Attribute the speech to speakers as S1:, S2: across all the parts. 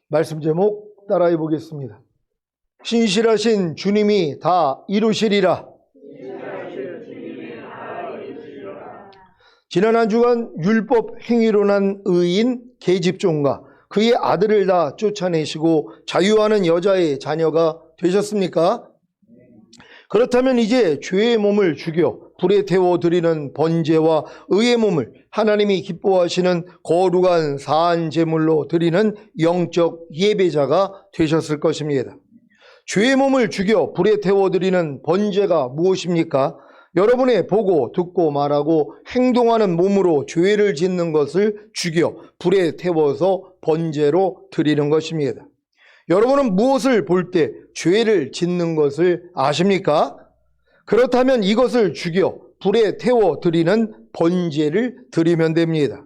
S1: 말씀 제목 따라해 보겠습니다. 신실하신 주님이 다 이루시리라. 지난 한 주간 율법 행위로 난 의인 계집종과 그의 아들을 다 쫓아내시고 자유하는 여자의 자녀가 되셨습니까? 그렇다면 이제 죄의 몸을 죽여 불에 태워 드리는 번제와 의의 몸을 하나님이 기뻐하시는 거룩한 사한 제물로 드리는 영적 예배자가 되셨을 것입니다. 죄의 몸을 죽여 불에 태워 드리는 번제가 무엇입니까? 여러분의 보고 듣고 말하고 행동하는 몸으로 죄를 짓는 것을 죽여 불에 태워서 번제로 드리는 것입니다. 여러분은 무엇을 볼 때 죄를 짓는 것을 아십니까? 그렇다면 이것을 죽여 불에 태워 드리는 번제를 드리면 됩니다.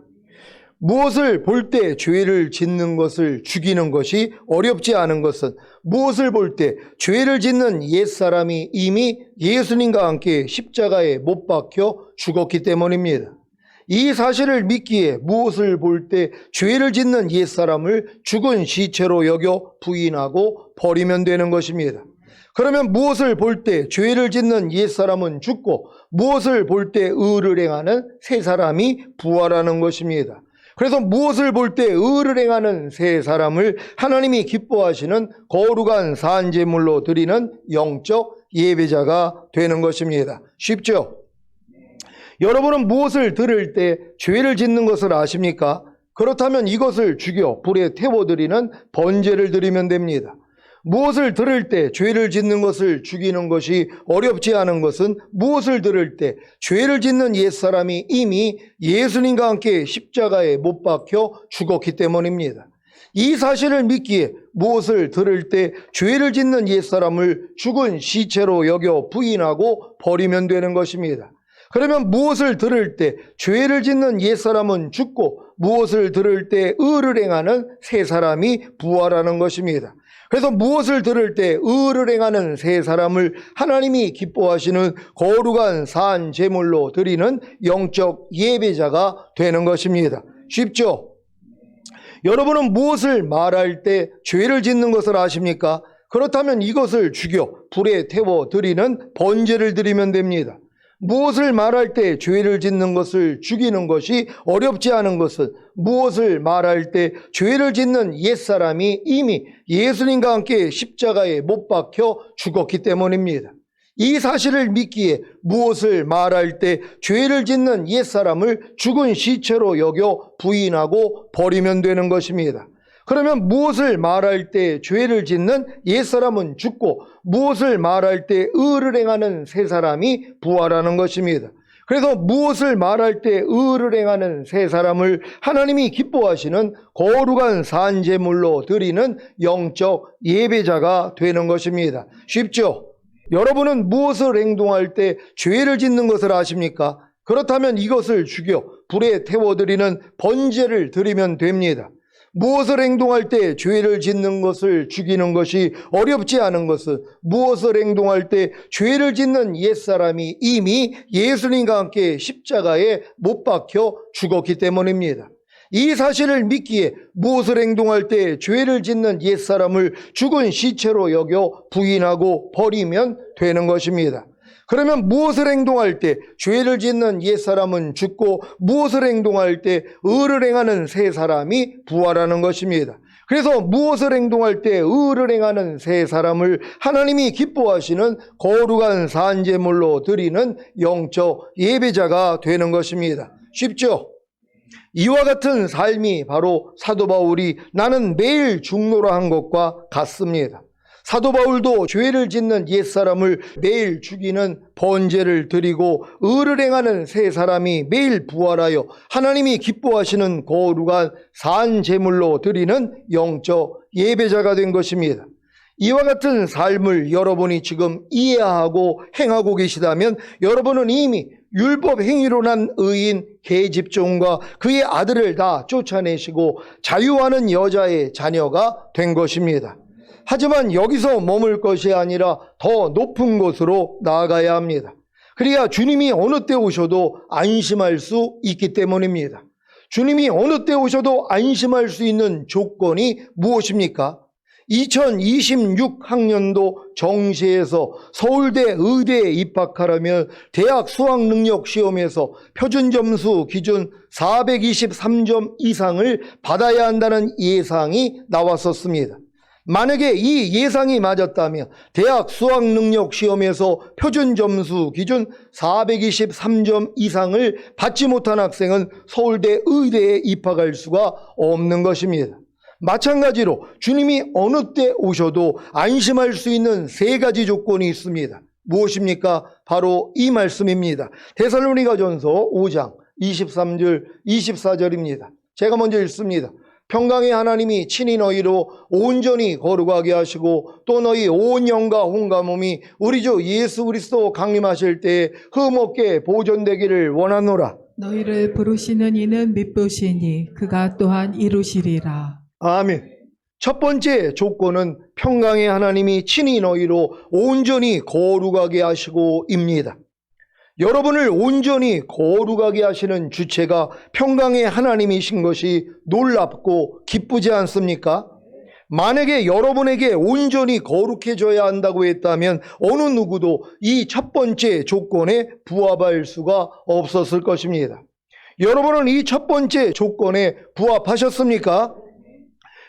S1: 무엇을 볼 때 죄를 짓는 것을 죽이는 것이 어렵지 않은 것은 무엇을 볼 때 죄를 짓는 옛사람이 이미 예수님과 함께 십자가에 못 박혀 죽었기 때문입니다. 이 사실을 믿기에 무엇을 볼 때 죄를 짓는 옛사람을 죽은 시체로 여겨 부인하고 버리면 되는 것입니다. 그러면 무엇을 볼 때 죄를 짓는 옛사람은 죽고 무엇을 볼 때 의를 행하는 새 사람이 부활하는 것입니다. 그래서 무엇을 볼 때 의를 행하는 새 사람을 하나님이 기뻐하시는 거룩한 산제물로 드리는 영적 예배자가 되는 것입니다. 쉽죠? 여러분은 무엇을 들을 때 죄를 짓는 것을 아십니까? 그렇다면 이것을 죽여 불에 태워드리는 번제를 드리면 됩니다. 무엇을 들을 때 죄를 짓는 것을 죽이는 것이 어렵지 않은 것은 무엇을 들을 때 죄를 짓는 옛사람이 이미 예수님과 함께 십자가에 못 박혀 죽었기 때문입니다. 이 사실을 믿기에 무엇을 들을 때 죄를 짓는 옛사람을 죽은 시체로 여겨 부인하고 버리면 되는 것입니다. 그러면 무엇을 들을 때 죄를 짓는 옛사람은 죽고 무엇을 들을 때 의를 행하는 새 사람이 부활하는 것입니다. 그래서 무엇을 들을 때 의를 행하는 새 사람을 하나님이 기뻐하시는 거룩한 산 제물로 드리는 영적 예배자가 되는 것입니다. 쉽죠? 여러분은 무엇을 말할 때 죄를 짓는 것을 아십니까? 그렇다면 이것을 죽여 불에 태워 드리는 번제를 드리면 됩니다. 무엇을 말할 때 죄를 짓는 것을 죽이는 것이 어렵지 않은 것은 무엇을 말할 때 죄를 짓는 옛사람이 이미 예수님과 함께 십자가에 못 박혀 죽었기 때문입니다. 이 사실을 믿기에 무엇을 말할 때 죄를 짓는 옛사람을 죽은 시체로 여겨 부인하고 버리면 되는 것입니다. 그러면 무엇을 말할 때 죄를 짓는 옛사람은 죽고 무엇을 말할 때 의를 행하는 새 사람이 부활하는 것입니다. 그래서 무엇을 말할 때 의를 행하는 새 사람을 하나님이 기뻐하시는 거룩한 산제물로 드리는 영적 예배자가 되는 것입니다. 쉽죠? 여러분은 무엇을 행동할 때 죄를 짓는 것을 아십니까? 그렇다면 이것을 죽여 불에 태워드리는 번제를 드리면 됩니다. 무엇을 행동할 때 죄를 짓는 것을 죽이는 것이 어렵지 않은 것은 무엇을 행동할 때 죄를 짓는 옛사람이 이미 예수님과 함께 십자가에 못 박혀 죽었기 때문입니다. 이 사실을 믿기에 무엇을 행동할 때 죄를 짓는 옛사람을 죽은 시체로 여겨 부인하고 버리면 되는 것입니다. 그러면 무엇을 행동할 때 죄를 짓는 옛사람은 죽고 무엇을 행동할 때 의를 행하는 새 사람이 부활하는 것입니다. 그래서 무엇을 행동할 때 의를 행하는 새 사람을 하나님이 기뻐하시는 거룩한 산제물로 드리는 영적 예배자가 되는 것입니다. 쉽죠? 이와 같은 삶이 바로 사도 바울이 나는 매일 죽노라 한 것과 같습니다. 사도 바울도 죄를 짓는 옛사람을 매일 죽이는 번제를 드리고 의를 행하는 새 사람이 매일 부활하여 하나님이 기뻐하시는 거룩한 산 제물로 드리는 영적 예배자가 된 것입니다. 이와 같은 삶을 여러분이 지금 이해하고 행하고 계시다면 여러분은 이미 율법 행위로 난 의인 계집종과 그의 아들을 다 쫓아내시고 자유하는 여자의 자녀가 된 것입니다. 하지만 여기서 머물 것이 아니라 더 높은 곳으로 나아가야 합니다. 그래야 주님이 어느 때 오셔도 안심할 수 있기 때문입니다. 주님이 어느 때 오셔도 안심할 수 있는 조건이 무엇입니까? 2026학년도 정시에서 서울대 의대에 입학하려면 대학 수학능력 시험에서 표준 점수 기준 423점 이상을 받아야 한다는 예상이 나왔었습니다. 만약에 이 예상이 맞았다면 대학 수학능력 시험에서 표준 점수 기준 423점 이상을 받지 못한 학생은 서울대 의대에 입학할 수가 없는 것입니다. 마찬가지로 주님이 어느 때 오셔도 안심할 수 있는 세 가지 조건이 있습니다. 무엇입니까? 바로 이 말씀입니다. 데살로니가전서 5장 23절 24절입니다. 제가 먼저 읽습니다. 평강의 하나님이 친히 너희로 온전히 거룩하게 하시고 또 너희 온 영과 혼과 몸이 우리 주 예수 그리스도 강림하실 때에 흠없게 보존되기를 원하노라.
S2: 너희를 부르시는 이는 미쁘시니 그가 또한 이루시리라.
S1: 아멘. 첫 번째 조건은 평강의 하나님이 친히 너희로 온전히 거룩하게 하시고입니다. 여러분을 온전히 거룩하게 하시는 주체가 평강의 하나님이신 것이 놀랍고 기쁘지 않습니까? 만약에 여러분에게 온전히 거룩해져야 한다고 했다면 어느 누구도 이 첫 번째 조건에 부합할 수가 없었을 것입니다. 여러분은 이 첫 번째 조건에 부합하셨습니까?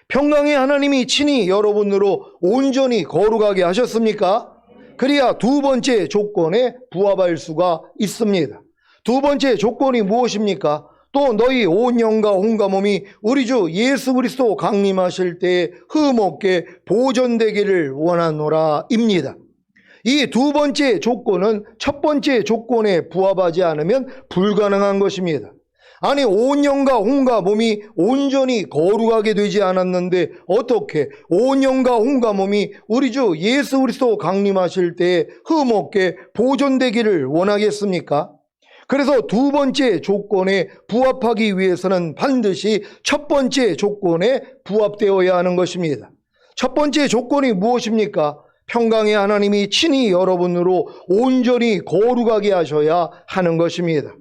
S1: 평강의 하나님이 친히 여러분으로 온전히 거룩하게 하셨습니까? 그래야 두 번째 조건에 부합할 수가 있습니다. 두 번째 조건이 무엇입니까? 또 너희 온 영과 혼과 몸이 우리 주 예수 그리스도 강림하실 때에 흠없게 보존되기를 원하노라 입니다. 이 두 번째 조건은 첫 번째 조건에 부합하지 않으면 불가능한 것입니다. 아니 온 영과 혼과 몸이 온전히 거룩하게 되지 않았는데 어떻게 온 영과 혼과 몸이 우리 주 예수 그리스도 강림하실 때에 흠없게 보존되기를 원하겠습니까? 그래서 두 번째 조건에 부합하기 위해서는 반드시 첫 번째 조건에 부합되어야 하는 것입니다. 첫 번째 조건이 무엇입니까? 평강의 하나님이 친히 여러분으로 온전히 거룩하게 하셔야 하는 것입니다.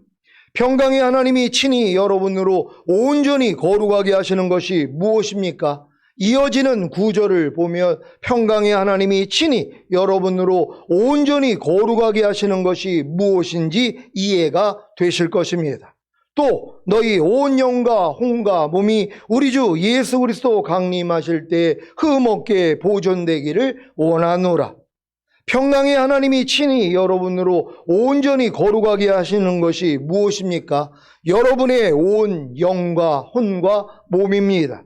S1: 평강의 하나님이 친히 여러분으로 온전히 거룩하게 하시는 것이 무엇입니까? 이어지는 구절을 보면 평강의 하나님이 친히 여러분으로 온전히 거룩하게 하시는 것이 무엇인지 이해가 되실 것입니다. 또 너희 온 영과 혼과 몸이 우리 주 예수 그리스도 강림하실 때 흠없게 보존되기를 원하노라. 평강의 하나님이 친히 여러분으로 온전히 거룩하게 하시는 것이 무엇입니까? 여러분의 온 영과 혼과 몸입니다.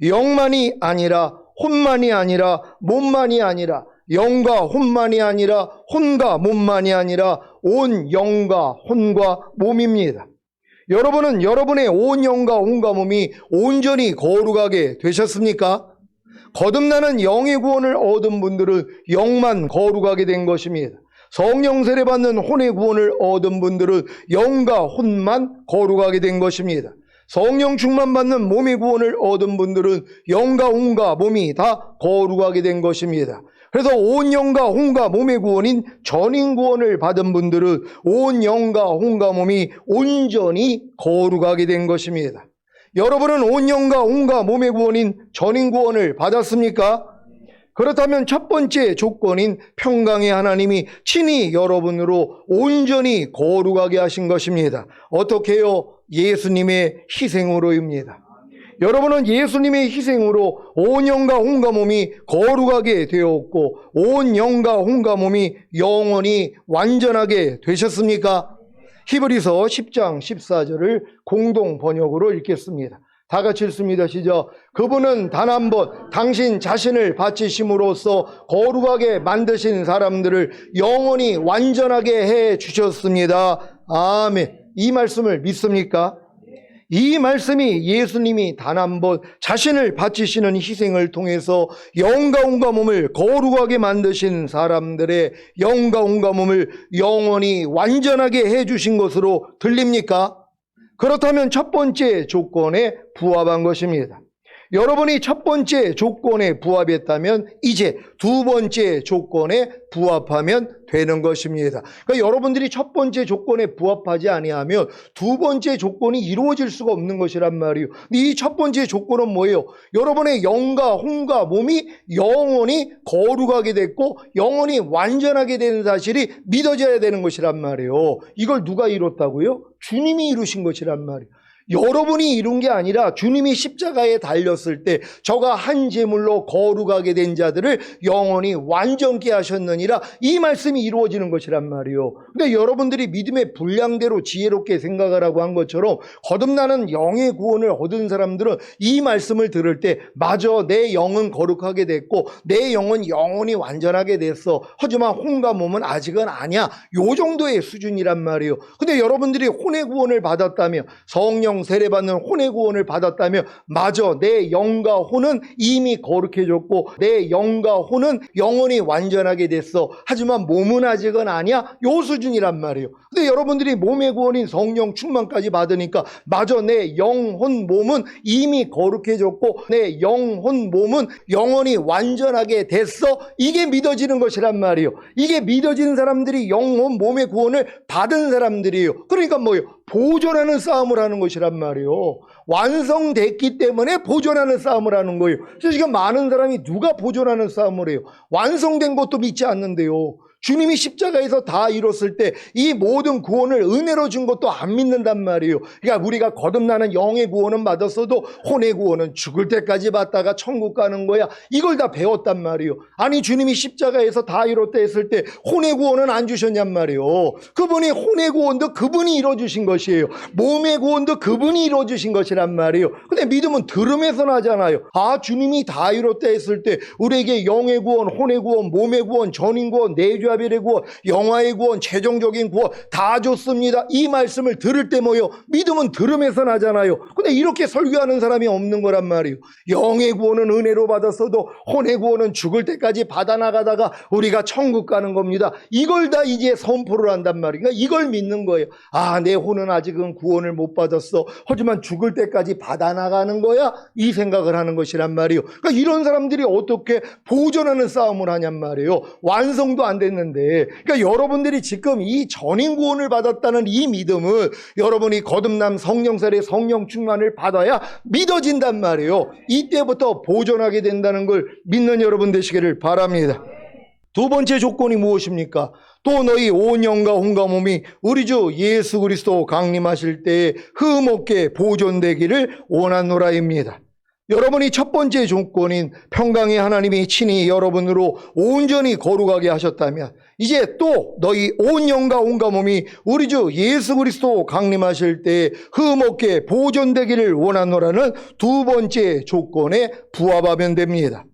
S1: 영만이 아니라 혼만이 아니라 몸만이 아니라 영과 혼만이 아니라 혼과 몸만이 아니라 온 영과 혼과 몸입니다. 여러분은 여러분의 온 영과 혼과 몸이 온전히 거룩하게 되셨습니까? 거듭나는 영의 구원을 얻은 분들은 영만 거룩하게 된 것입니다. 성령 세례 받는 혼의 구원을 얻은 분들은 영과 혼만 거룩하게 된 것입니다. 성령 충만 받는 몸의 구원을 얻은 분들은 영과 혼과 몸이 다 거룩하게 된 것입니다. 그래서 온 영과 혼과 몸의 구원인 전인 구원을 받은 분들은 온 영과 혼과 몸이 온전히 거룩하게 된 것입니다. 여러분은 온 영과 혼과 몸의 구원인 전인 구원을 받았습니까? 그렇다면 첫 번째 조건인 평강의 하나님이 친히 여러분으로 온전히 거룩하게 하신 것입니다. 어떻게요? 예수님의 희생으로입니다. 여러분은 예수님의 희생으로 온 영과 혼과 몸이 거룩하게 되었고 온 영과 혼과 몸이 영원히 완전하게 되셨습니까? 히브리서 10장 14절을 공동 번역으로 읽겠습니다. 다 같이 읽습니다. 시작. 그분은 단 한 번 당신 자신을 바치심으로써 거룩하게 만드신 사람들을 영원히 완전하게 해 주셨습니다. 아멘. 이 말씀을 믿습니까? 이 말씀이 예수님이 단 한 번 자신을 바치시는 희생을 통해서 영과 혼과 몸을 거룩하게 만드신 사람들의 영과 혼과 몸을 영원히 완전하게 해주신 것으로 들립니까? 그렇다면 첫 번째 조건에 부합한 것입니다. 여러분이 첫 번째 조건에 부합했다면 이제 두 번째 조건에 부합하면 되는 것입니다. 그러니까 여러분들이 첫 번째 조건에 부합하지 아니하면 두 번째 조건이 이루어질 수가 없는 것이란 말이에요. 이 첫 번째 조건은 뭐예요? 여러분의 영과 혼과 몸이 영원히 거룩하게 됐고 영원히 완전하게 되는 사실이 믿어져야 되는 것이란 말이에요. 이걸 누가 이뤘다고요? 주님이 이루신 것이란 말이에요. 여러분이 이룬 게 아니라 주님이 십자가에 달렸을 때 저가 한 제물로 거룩하게 된 자들을 영원히 완전케 하셨느니라, 이 말씀이 이루어지는 것이란 말이에요. 근데 여러분들이 믿음의 분량대로 지혜롭게 생각하라고 한 것처럼 거듭나는 영의 구원을 얻은 사람들은 이 말씀을 들을 때 맞아, 내 영은 거룩하게 됐고 내 영은 영원히 완전하게 됐어. 하지만 혼과 몸은 아직은 아니야. 요 정도의 수준이란 말이에요. 근데 여러분들이 혼의 구원을 받았다며, 성령 세례받는 혼의 구원을 받았다며, 맞아, 내 영과 혼은 이미 거룩해졌고 내 영과 혼은 영원히 완전하게 됐어. 하지만 몸은 아직은 아니야. 요 수준이란 말이에요. 근데 여러분들이 몸의 구원인 성령 충만까지 받으니까 맞아, 내 영, 혼, 몸은 이미 거룩해졌고 내 영, 혼, 몸은 영원히 완전하게 됐어. 이게 믿어지는 것이란 말이에요. 이게 믿어지는 사람들이 영, 혼, 몸의 구원을 받은 사람들이에요. 그러니까 뭐예요? 보존하는 싸움을 하는 것이란 말이에요. 완성됐기 때문에 보존하는 싸움을 하는 거예요. 그래서 지금 많은 사람이 누가 보존하는 싸움을 해요? 완성된 것도 믿지 않는데요. 주님이 십자가에서 다 이뤘을 때 이 모든 구원을 은혜로 준 것도 안 믿는단 말이에요. 그러니까 우리가 거듭나는 영의 구원은 받았어도 혼의 구원은 죽을 때까지 받다가 천국 가는 거야. 이걸 다 배웠단 말이에요. 아니, 주님이 십자가에서 다 이뤘다 했을 때 혼의 구원은 안 주셨냔 말이에요. 그분이 혼의 구원도 그분이 이뤄주신 것이에요. 몸의 구원도 그분이 이뤄주신 것이란 말이에요. 근데 믿음은 들음에서 나잖아요. 아, 주님이 다 이뤘다 했을 때 우리에게 영의 구원, 혼의 구원, 몸의 구원, 전인 구원, 내주합일의 구원, 영화의 구원, 최종적인 구원 다 줬습니다. 이 말씀을 들을 때 뭐요? 믿음은 들음에서 나잖아요. 근데 이렇게 설교하는 사람이 없는 거란 말이에요. 영의 구원은 은혜로 받았어도 혼의 구원은 죽을 때까지 받아나가다가 우리가 천국 가는 겁니다. 이걸 다 이제 선포를 한단 말이에요. 그러니까 이걸 믿는 거예요. 아, 내 혼은 아직은 구원을 못 받았어. 하지만 죽을 때까지 받아나가는 거야. 이 생각을 하는 것이란 말이에요. 그러니까 이런 사람들이 어떻게 보존하는 싸움을 하냔 말이에요. 완성도 안 됐는데. 그러니까 여러분들이 지금 이 전인 구원을 받았다는 이 믿음은 여러분이 거듭남 성령세례 성령 충만을 받아야 믿어진단 말이에요. 이때부터 보존하게 된다는 걸 믿는 여러분 되시기를 바랍니다. 두 번째 조건이 무엇입니까? 또 너희 온 영과 혼과 몸이 우리 주 예수 그리스도 강림하실 때에 흠없게 보존되기를 원하노라입니다. 여러분이 첫 번째 조건인 평강의 하나님이 친히 여러분으로 온전히 거룩하게 하셨다면 이제 또 너희 온 영과 온과 몸이 우리 주 예수 그리스도 강림하실 때에 흠없게 보존되기를 원하노라는 두 번째 조건에 부합하면 됩니다.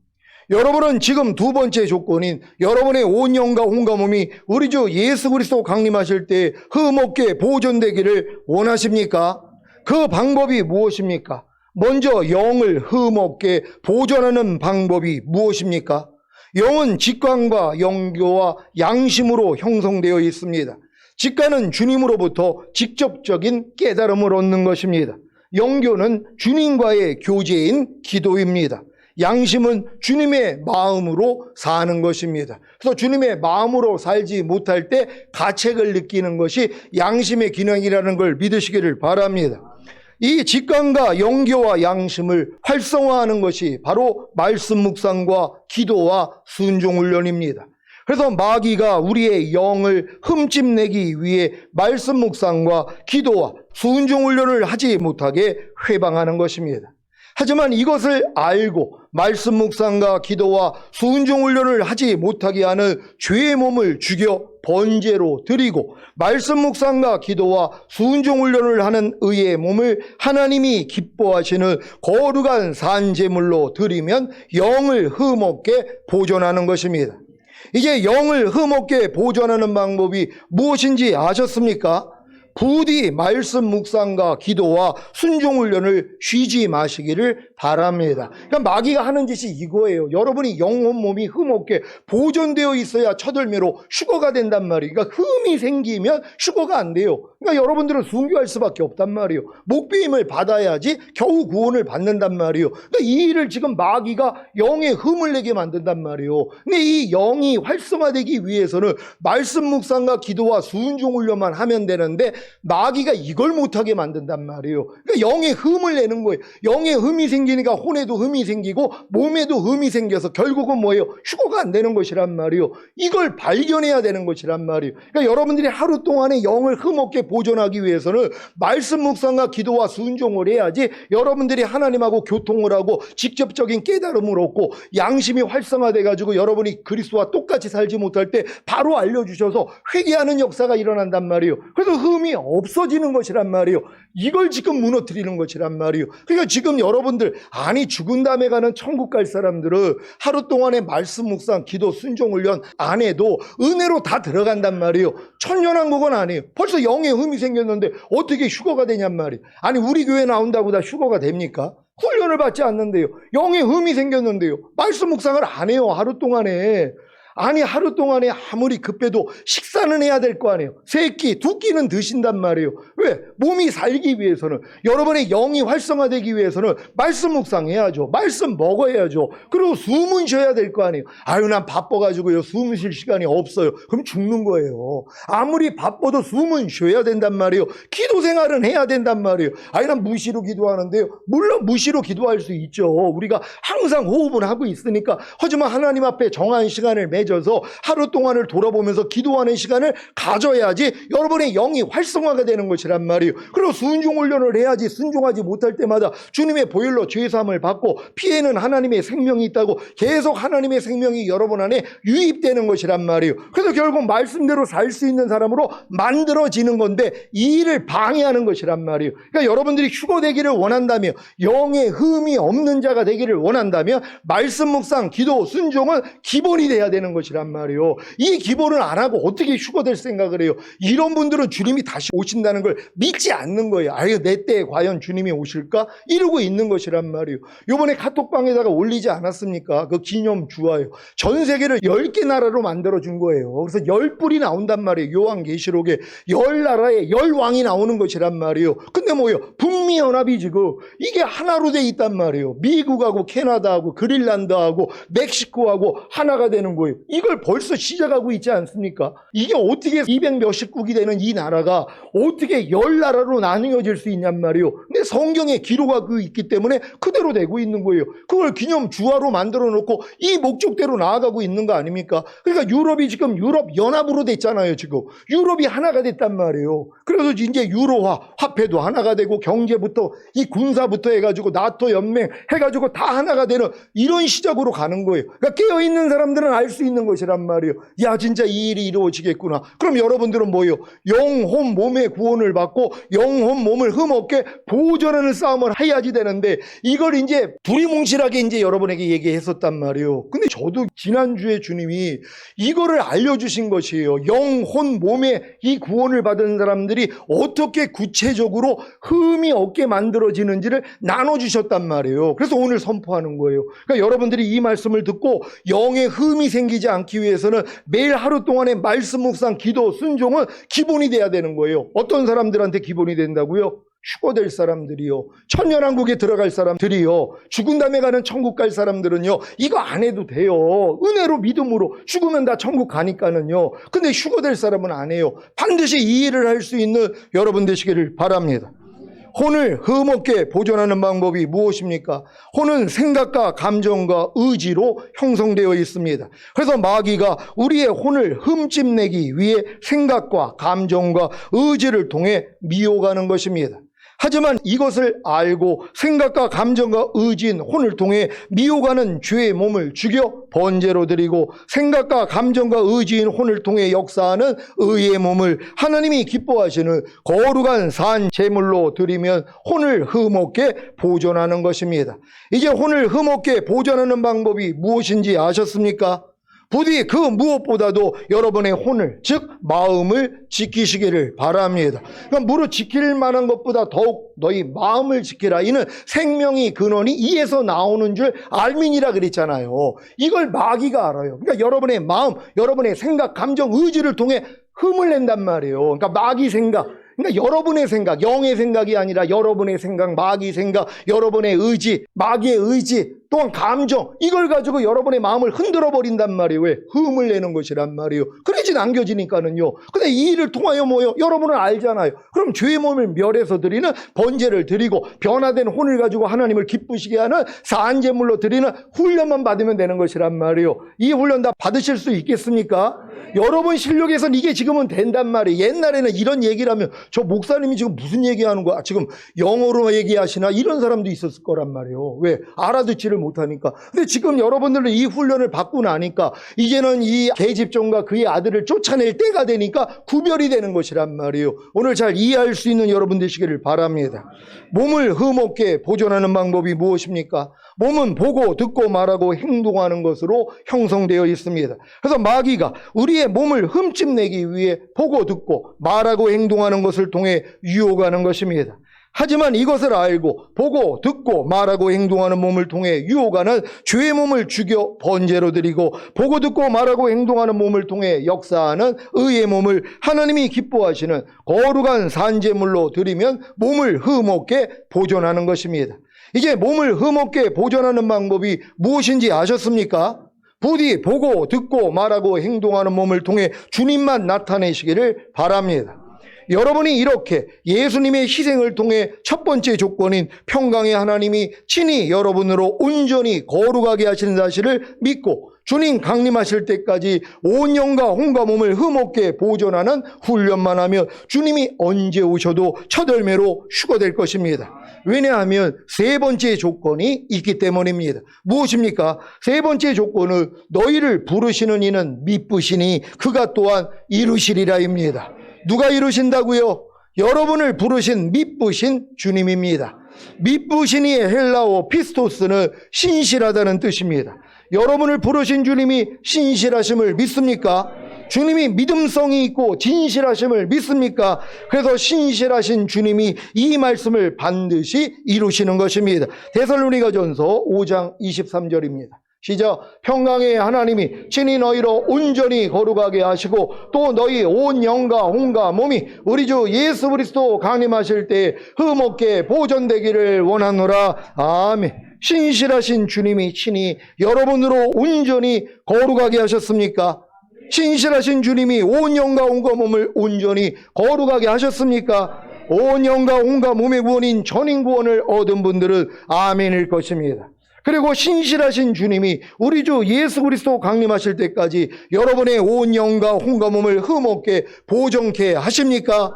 S1: 여러분은 지금 두 번째 조건인 여러분의 온 영과 온과 몸이 우리 주 예수 그리스도 강림하실 때에 흠없게 보존되기를 원하십니까? 그 방법이 무엇입니까? 먼저 영을 흠없게 보존하는 방법이 무엇입니까? 영은 직관과 영교와 양심으로 형성되어 있습니다. 직관은 주님으로부터 직접적인 깨달음을 얻는 것입니다. 영교는 주님과의 교제인 기도입니다. 양심은 주님의 마음으로 사는 것입니다. 그래서 주님의 마음으로 살지 못할 때 가책을 느끼는 것이 양심의 기능이라는 걸 믿으시기를 바랍니다. 이 직관과 영교와 양심을 활성화하는 것이 바로 말씀 묵상과 기도와 순종 훈련입니다. 그래서 마귀가 우리의 영을 흠집내기 위해 말씀 묵상과 기도와 순종 훈련을 하지 못하게 회방하는 것입니다. 하지만 이것을 알고 말씀 묵상과 기도와 순종 훈련을 하지 못하게 하는 죄의 몸을 죽여 번제로 드리고 말씀 묵상과 기도와 순종 훈련을 하는 의의 몸을 하나님이 기뻐하시는 거룩한 산제물로 드리면 영을 흠없게 보존하는 것입니다. 이제 영을 흠없게 보존하는 방법이 무엇인지 아셨습니까? 부디 말씀 묵상과 기도와 순종 훈련을 쉬지 마시기를 바랍니다. 그러니까 마귀가 하는 짓이 이거예요. 여러분이 영혼 몸이 흠없게 보존되어 있어야 첫열매로 휴거가 된단 말이에요. 그러니까 흠이 생기면 휴거가 안 돼요. 그러니까 여러분들은 순교할 수밖에 없단 말이에요. 목배임을 받아야지 겨우 구원을 받는단 말이에요. 그러니까 이 일을 지금 마귀가 영에 흠을 내게 만든단 말이에요. 근데 이 영이 활성화되기 위해서는 말씀 묵상과 기도와 순종 훈련만 하면 되는데 마귀가 이걸 못하게 만든단 말이에요. 그러니까 영에 흠을 내는 거예요. 영에 흠이 생기니까 혼에도 흠이 생기고 몸에도 흠이 생겨서 결국은 뭐예요? 휴거가 안 되는 것이란 말이에요. 이걸 발견해야 되는 것이란 말이에요. 그러니까 여러분들이 하루 동안에 영을 흠없게 보존하기 위해서는 말씀 묵상과 기도와 순종을 해야지 여러분들이 하나님하고 교통을 하고 직접적인 깨달음을 얻고 양심이 활성화돼 가지고 여러분이 그리스도와 똑같이 살지 못할 때 바로 알려주셔서 회개하는 역사가 일어난단 말이에요. 그래서 흠이 없어지는 것이란 말이에요. 이걸 지금 무너뜨리는 것이란 말이에요. 그러니까 지금 여러분들 아니 죽은 다음에 가는 천국 갈 사람들은 하루 동안에 말씀 묵상 기도 순종 훈련 안 해도 은혜로 다 들어간단 말이에요. 천년왕국은 아니에요. 벌써 영의 흠이 생겼는데 어떻게 휴거가 되냔 말이에요. 아니 우리 교회 나온다고 다 휴거가 됩니까? 훈련을 받지 않는데요. 영의 흠이 생겼는데요. 말씀 묵상을 안 해요. 하루 동안에. 아니 하루 동안에 아무리 급해도 식사는 해야 될 거 아니에요. 세 끼, 두 끼는 드신단 말이에요. 왜? 몸이 살기 위해서는, 여러분의 영이 활성화되기 위해서는 말씀 묵상해야죠. 말씀 먹어야죠. 그리고 숨은 쉬어야 될 거 아니에요. 아유 난 바빠가지고요 숨 쉴 시간이 없어요. 그럼 죽는 거예요. 아무리 바빠도 숨은 쉬어야 된단 말이에요. 기도 생활은 해야 된단 말이에요. 아니 난 무시로 기도하는데요. 물론 무시로 기도할 수 있죠. 우리가 항상 호흡은 하고 있으니까. 하지만 하나님 앞에 정한 시간을 져서 하루 동안을 돌아보면서 기도하는 시간을 가져야지 여러분의 영이 활성화가 되는 것이란 말이에요. 그리고 순종 훈련을 해야지 순종하지 못할 때마다 주님의 보혈로 죄사함을 받고 피에는 하나님의 생명이 있다고 계속 하나님의 생명이 여러분 안에 유입되는 것이란 말이에요. 그래서 결국 말씀대로 살 수 있는 사람으로 만들어지는 건데 이 일을 방해하는 것이란 말이에요. 그러니까 여러분들이 휴거되기를 원한다면, 영의 흠이 없는 자가 되기를 원한다면 말씀 묵상, 기도, 순종은 기본이 돼야 되는 것이란 말이에요. 이 기본을 안 하고 어떻게 휴거될 생각을 해요? 이런 분들은 주님이 다시 오신다는 걸 믿지 않는 거예요. 아유 내 때에 과연 주님이 오실까? 이러고 있는 것이란 말이에요. 요번에 카톡방에다가 올리지 않았습니까? 그 기념 주화요. 전 세계를 10개 나라로 만들어준 거예요. 그래서 10뿔이 나온단 말이에요. 요한계시록에 10나라에 10왕이 나오는 것이란 말이에요. 근데 뭐예요? 북미연합이 지금 이게 하나로 돼 있단 말이에요. 미국하고 캐나다하고 그린란드하고 멕시코하고 하나가 되는 거예요. 이걸 벌써 시작하고 있지 않습니까? 이게 어떻게 200 몇십국이 되는 이 나라가 어떻게 10나라로 나뉘어질 수 있냔 말이에요. 근데 성경에 기록하고 있기 때문에 그대로 되고 있는 거예요. 그걸 기념 주화로 만들어 놓고 이 목적대로 나아가고 있는 거 아닙니까? 그러니까 유럽이 지금 유럽 연합으로 됐잖아요. 지금 유럽이 하나가 됐단 말이에요. 그래서 이제 유로화, 화폐도 하나가 되고 경제부터 이 군사부터 해가지고 나토 연맹 해가지고 다 하나가 되는 이런 시작으로 가는 거예요. 그러니까 깨어있는 사람들은 알 수 있는 것이란 말이에요. 야 진짜 이 일이 이루어지겠구나. 그럼 여러분들은 뭐예요? 영혼 몸의 구원을 받고 영혼 몸을 흠없게 보존하는 싸움을 해야지 되는데 이걸 이제 두리뭉실하게 이제 여러분에게 얘기했었단 말이에요. 근데 저도 지난주에 주님이 이거를 알려주신 것이에요. 영혼 몸의 이 구원을 받은 사람들이 어떻게 구체적으로 흠이 없게 만들어지는지를 나눠주셨단 말이에요. 그래서 오늘 선포하는 거예요. 그러니까 여러분들이 이 말씀을 듣고 영의 흠이 생기지 않기 위해서는 매일 하루 동안의 말씀 묵상, 기도, 순종은 기본이 돼야 되는 거예요. 어떤 사람들한테 기본이 된다고요? 휴거될 사람들이요, 천년왕국에 들어갈 사람들이요, 죽은 다음에 가는 천국 갈 사람들은요 이거 안 해도 돼요. 은혜로 믿음으로 죽으면 다 천국 가니까는요. 근데 휴거될 사람은 안 해요. 반드시 이 일을 할 수 있는 여러분 되시기를 바랍니다. 혼을 흠없게 보존하는 방법이 무엇입니까? 혼은 생각과 감정과 의지로 형성되어 있습니다. 그래서 마귀가 우리의 혼을 흠집내기 위해 생각과 감정과 의지를 통해 미혹하는 것입니다. 하지만 이것을 알고 생각과 감정과 의지인 혼을 통해 미혹하는 죄의 몸을 죽여 번제로 드리고 생각과 감정과 의지인 혼을 통해 역사하는 의의 몸을 하나님이 기뻐하시는 거룩한 산 제물로 드리면 혼을 흠없게 보존하는 것입니다. 이제 혼을 흠없게 보존하는 방법이 무엇인지 아셨습니까? 부디 그 무엇보다도 여러분의 혼을, 즉 마음을 지키시기를 바랍니다. 그러니까 무릇 지킬 만한 것보다 더욱 너희 마음을 지키라. 이는 생명의 근원이 이에서 나오는 줄 알민이라 그랬잖아요. 이걸 마귀가 알아요. 그러니까 여러분의 마음, 여러분의 생각, 감정, 의지를 통해 흠을 낸단 말이에요. 그러니까 마귀 생각, 그러니까 여러분의 생각, 영의 생각이 아니라 여러분의 생각, 마귀 생각, 여러분의 의지, 마귀의 의지, 또한 감정, 이걸 가지고 여러분의 마음을 흔들어 버린단 말이에요. 왜? 흠을 내는 것이란 말이에요. 그러지 남겨지니까는요. 근데 이 일을 통하여 뭐요? 여러분은 알잖아요. 그럼 죄의 몸을 멸해서 드리는 번제를 드리고 변화된 혼을 가지고 하나님을 기쁘시게 하는 산제물로 드리는 훈련만 받으면 되는 것이란 말이에요. 이 훈련 다 받으실 수 있겠습니까? 여러분 실력에선 이게 지금은 된단 말이에요. 옛날에는 이런 얘기를 하면 저 목사님이 지금 무슨 얘기하는 거야? 지금 영어로 얘기하시나? 이런 사람도 있었을 거란 말이에요. 왜? 알아듣지를 못하니까. 근데 지금 여러분들은 이 훈련을 받고 나니까 이제는 이 계집종과 그의 아들을 쫓아낼 때가 되니까 구별이 되는 것이란 말이에요. 오늘 잘 이해할 수 있는 여러분 되시기를 바랍니다. 몸을 흠없게 보존하는 방법이 무엇입니까? 몸은 보고 듣고 말하고 행동하는 것으로 형성되어 있습니다. 그래서 마귀가 우리의 몸을 흠집내기 위해 보고 듣고 말하고 행동하는 것을 통해 유혹하는 것입니다. 하지만 이것을 알고 보고 듣고 말하고 행동하는 몸을 통해 유혹하는 죄의 몸을 죽여 번제로 드리고 보고 듣고 말하고 행동하는 몸을 통해 역사하는 의의 몸을 하나님이 기뻐하시는 거룩한 산제물로 드리면 몸을 흠없게 보존하는 것입니다. 이제 몸을 흠없게 보존하는 방법이 무엇인지 아셨습니까? 부디 보고 듣고 말하고 행동하는 몸을 통해 주님만 나타내시기를 바랍니다. 여러분이 이렇게 예수님의 희생을 통해 첫 번째 조건인 평강의 하나님이 친히 여러분으로 온전히 거룩하게 하시는 사실을 믿고 주님 강림하실 때까지 온 영과 혼과 몸을 흠없게 보존하는 훈련만 하면 주님이 언제 오셔도 첫 열매로 휴거될 것입니다. 왜냐하면 세 번째 조건이 있기 때문입니다. 무엇입니까? 세 번째 조건은 너희를 부르시는 이는 미쁘시니 그가 또한 이루시리라입니다. 누가 이루신다고요? 여러분을 부르신 미쁘신 주님입니다. 미쁘신이의 헬라어 피스토스는 신실하다는 뜻입니다. 여러분을 부르신 주님이 신실하심을 믿습니까? 주님이 믿음성이 있고 진실하심을 믿습니까? 그래서 신실하신 주님이 이 말씀을 반드시 이루시는 것입니다. 데살로니가전서 5장 23절입니다. 시작. 평강의 하나님이 친히 너희로 온전히 거룩하게 하시고 또 너희 온 영과 혼과 몸이 우리 주 예수 그리스도 강림하실 때 흠없게 보존되기를 원하노라. 아멘. 신실하신 주님이 친히 여러분으로 온전히 거룩하게 하셨습니까? 신실하신 주님이 온 영과 온과 몸을 온전히 거룩하게 하셨습니까? 온 영과 온과 몸의 구원인 전인 구원을 얻은 분들은 아멘일 것입니다. 그리고 신실하신 주님이 우리 주 예수 그리스도 강림하실 때까지 여러분의 온 영과 혼과 몸을 흠없게 보존케 하십니까?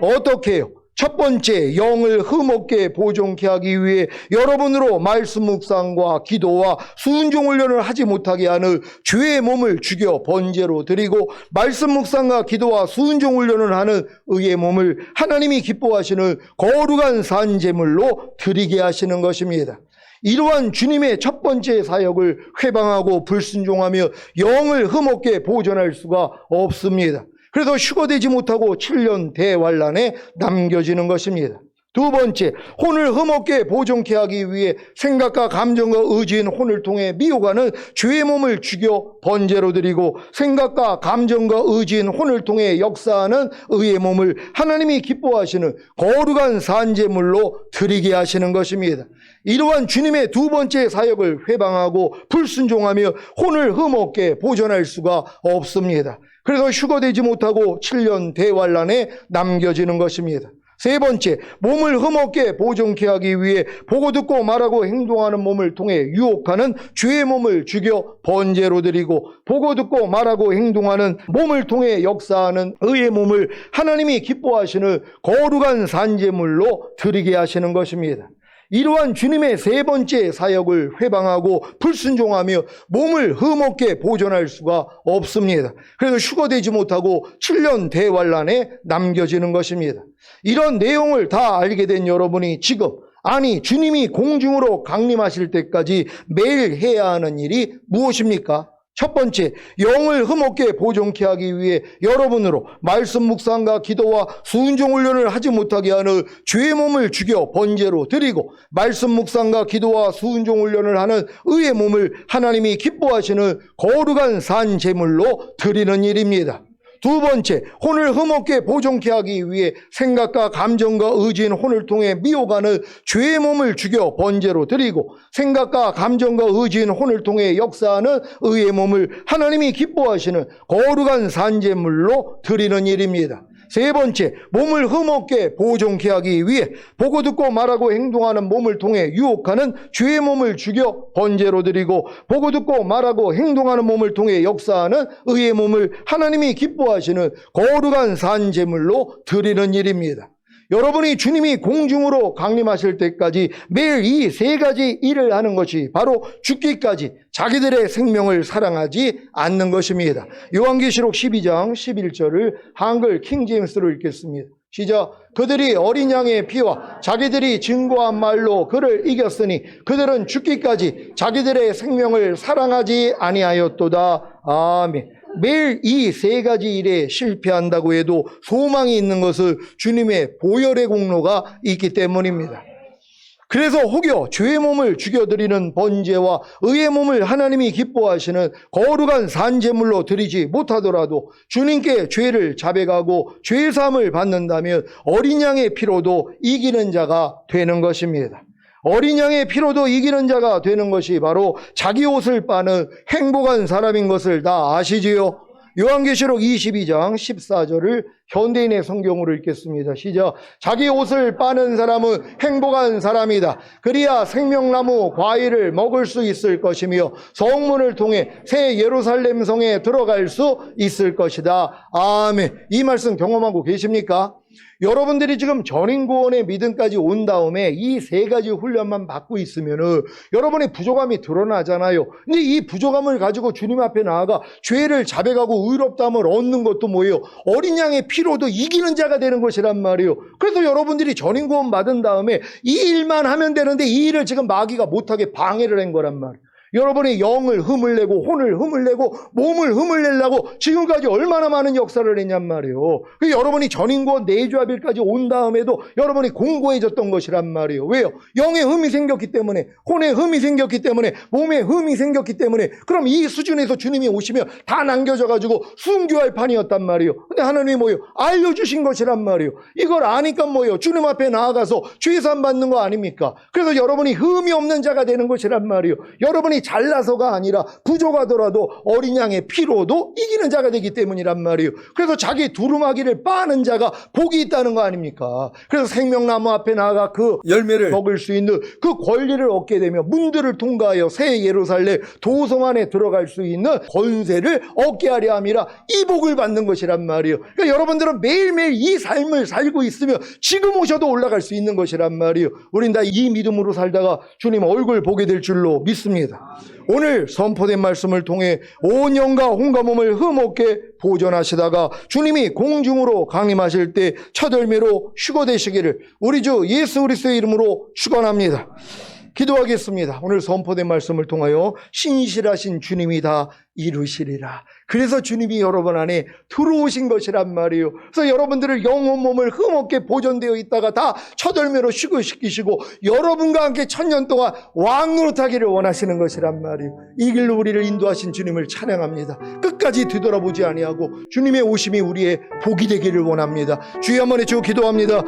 S1: 어떻게 해요? 첫 번째, 영을 흠없게 보존케 하기 위해 여러분으로 말씀 묵상과 기도와 순종 훈련을 하지 못하게 하는 죄의 몸을 죽여 번제로 드리고 말씀 묵상과 기도와 순종 훈련을 하는 의의 몸을 하나님이 기뻐하시는 거룩한 산제물로 드리게 하시는 것입니다. 이러한 주님의 첫 번째 사역을 회방하고 불순종하며 영을 흠없게 보존할 수가 없습니다. 그래서 휴거되지 못하고 7년 대환란에 남겨지는 것입니다. 두 번째, 혼을 흠없게 보존케 하기 위해 생각과 감정과 의지인 혼을 통해 미혹하는 죄의 몸을 죽여 번제로 드리고 생각과 감정과 의지인 혼을 통해 역사하는 의의 몸을 하나님이 기뻐하시는 거룩한 산제물로 드리게 하시는 것입니다. 이러한 주님의 두 번째 사역을 회방하고 불순종하며 혼을 흠없게 보존할 수가 없습니다. 그래서 휴거되지 못하고 7년 대환란에 남겨지는 것입니다. 세 번째, 몸을 흠없게 보존케 하기 위해 보고 듣고 말하고 행동하는 몸을 통해 유혹하는 죄의 몸을 죽여 번제로 드리고 보고 듣고 말하고 행동하는 몸을 통해 역사하는 의의 몸을 하나님이 기뻐하시는 거룩한 산제물로 드리게 하시는 것입니다. 이러한 주님의 세 번째 사역을 회방하고 불순종하며 몸을 흠없게 보존할 수가 없습니다. 그래서 휴거되지 못하고 7년 대환란에 남겨지는 것입니다. 이런 내용을 다 알게 된 여러분이 지금, 아니 주님이 공중으로 강림하실 때까지 매일 해야 하는 일이 무엇입니까? 첫 번째, 영을 흠없게 보존케 하기 위해 여러분으로 말씀 묵상과 기도와 순종 훈련을 하지 못하게 하는 죄의 몸을 죽여 번제로 드리고, 말씀 묵상과 기도와 순종 훈련을 하는 의의 몸을 하나님이 기뻐하시는 거룩한 산 제물로 드리는 일입니다. 두 번째, 혼을 흠없게 보존케 하기 위해 생각과 감정과 의지인 혼을 통해 미혹하는 죄의 몸을 죽여 번제로 드리고, 생각과 감정과 의지인 혼을 통해 역사하는 의의 몸을 하나님이 기뻐하시는 거룩한 산제물로 드리는 일입니다. 세 번째, 몸을 흠없게 보존케 하기 위해 보고 듣고 말하고 행동하는 몸을 통해 유혹하는 죄의 몸을 죽여 번제로 드리고, 보고 듣고 말하고 행동하는 몸을 통해 역사하는 의의 몸을 하나님이 기뻐하시는 거룩한 산제물로 드리는 일입니다. 여러분이 주님이 공중으로 강림하실 때까지 매일 이 세 가지 일을 하는 것이 바로 죽기까지 자기들의 생명을 사랑하지 않는 것입니다. 요한계시록 12장 11절을 한글 킹제임스로 읽겠습니다. 시작. 그들이 어린 양의 피와 자기들이 증거한 말로 그를 이겼으니 그들은 죽기까지 자기들의 생명을 사랑하지 아니하였도다. 아멘. 매일 이 세 가지 일에 실패한다고 해도 소망이 있는 것은 주님의 보혈의 공로가 있기 때문입니다. 그래서 혹여 죄의 몸을 죽여드리는 번제와 의의 몸을 하나님이 기뻐하시는 거룩한 산제물로 드리지 못하더라도 주님께 죄를 자백하고 죄사함을 받는다면 어린 양의 피로도 이기는 자가 되는 것입니다. 어린 양의 피로도 이기는 자가 되는 것이 바로 자기 옷을 빠는 행복한 사람인 것을 다 아시지요? 요한계시록 22장 14절을 현대인의 성경으로 읽겠습니다. 시작. 자기 옷을 빠는 사람은 행복한 사람이다. 그리야 생명나무 과일을 먹을 수 있을 것이며 성문을 통해 새 예루살렘 성에 들어갈 수 있을 것이다. 아멘. 이 말씀 경험하고 계십니까? 여러분들이 지금 전인구원의 믿음까지 온 다음에 이 세 가지 훈련만 받고 있으면은 여러분의 부족함이 드러나잖아요. 근데 이 부족함을 가지고 주님 앞에 나아가 죄를 자백하고 의롭다함을 얻는 것도 뭐예요? 어린 양의 피로도 이기는 자가 되는 것이란 말이에요. 그래서 여러분들이 전인구원 받은 다음에 이 일만 하면 되는데 이 일을 지금 마귀가 못하게 방해를 한 거란 말이에요. 여러분의 영을 흠을 내고 혼을 흠을 내고 몸을 흠을 내려고 지금까지 얼마나 많은 역사를 했냔 말이에요. 여러분이 전인구원 내주합일까지 온 다음에도 여러분이 공고해졌던 것이란 말이에요. 왜요? 영의 흠이 생겼기 때문에, 혼의 흠이 생겼기 때문에, 몸의 흠이 생겼기 때문에. 그럼 이 수준에서 주님이 오시면 다 남겨져가지고 순교할 판이었단 말이에요. 근데 하나님이 뭐예요? 알려주신 것이란 말이에요. 이걸 아니까 뭐예요? 주님 앞에 나아가서 죄산 받는 거 아닙니까? 그래서 여러분이 흠이 없는 자가 되는 것이란 말이에요. 여러분이 잘나서가 아니라 부족하더라도 어린 양의 피로도 이기는 자가 되기 때문이란 말이에요. 그래서 자기 두루마기를 빠는 자가 복이 있다는 거 아닙니까? 그래서 생명나무 앞에 나아가 그 열매를 먹을 수 있는 그 권리를 얻게 되며 문들을 통과하여 새 예루살렘 도성 안에 들어갈 수 있는 권세를 얻게 하려 함이라 이 복을 받는 것이란 말이에요. 그러니까 여러분들은 매일매일 이 삶을 살고 있으면 지금 오셔도 올라갈 수 있는 것이란 말이에요. 우린 다 이 믿음으로 살다가 주님 얼굴 보게 될 줄로 믿습니다. 오늘 선포된 말씀을 통해 온 영과 혼과 몸을 흠없게 보존하시다가 주님이 공중으로 강림하실 때 첫 열매로 휴거되시기를 우리 주 예수 그리스도의 이름으로 축원합니다. 기도하겠습니다. 오늘 선포된 말씀을 통하여 신실하신 주님이 다 이루시리라. 그래서 주님이 여러분 안에 들어오신 것이란 말이에요. 그래서 여러분들을 영혼 몸을 흠없게 보존되어 있다가 다 첫 열매로 휴거시키시고 여러분과 함께 1000년 동안 왕노릇하기를 원하시는 것이란 말이에요. 이 길로 우리를 인도하신 주님을 찬양합니다. 끝까지 뒤돌아보지 아니하고 주님의 오심이 우리의 복이 되기를 원합니다. 주여 한번 해주고 기도합니다.